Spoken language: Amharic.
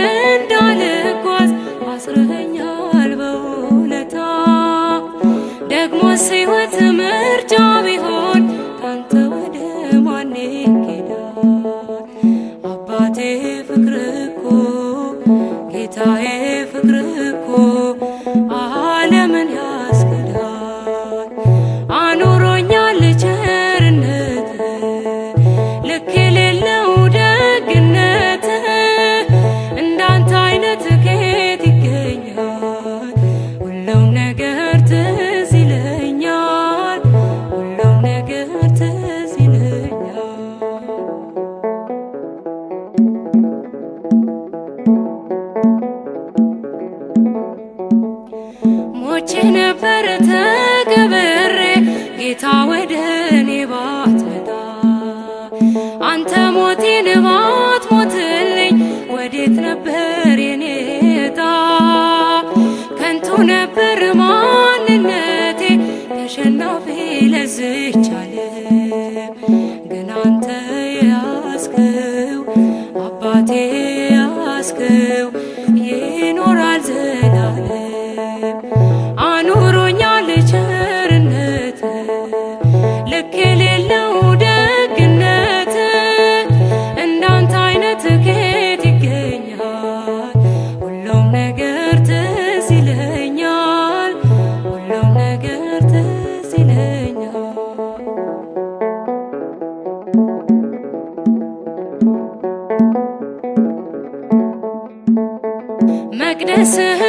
እንዳልጓዝ አስረኸኛል በውለታ። ደግሞስ ሕይወት ምርጫ ቢሆን ካንተ ወደ ማን ይኬዳል? አባቴ ፍቅር እኮ ጌታዬ ፍቅር እኮ ዓለምን ያስክዳል። አኑሮኛል ቸርነት ልክ የሌለው ደግነት እንዳንተ አይነት ከየት ይገኛል? ሁሉም ነገር ትዝ ይለኛል፣ ሁሉም ነገር ትዝ ይለኛል። ሞቼ ነበር ተቀብሬ ጌታ ወደ እኔ ባትመጣ፣ አንተ ሞቴን ባትሞትልኝ ወዴት ነበር የኔ ዕጣ? ከንቱ ነበር ማንነቴ ተሸናፊ ለዝች ዓለም፣ ግን አንተ ያስከው አባቴ ያስከው ይኖራል ዘላለም። አኑሮኛል ቸርነት ልክ የሌለው ደግነት እንዳንተ አይነት ከየት ይገኛል? ሁሉም ነገር ትዝ ይለኛል፣ ሁሉም ነገር ትዝ ይለኛል። መቅደስህ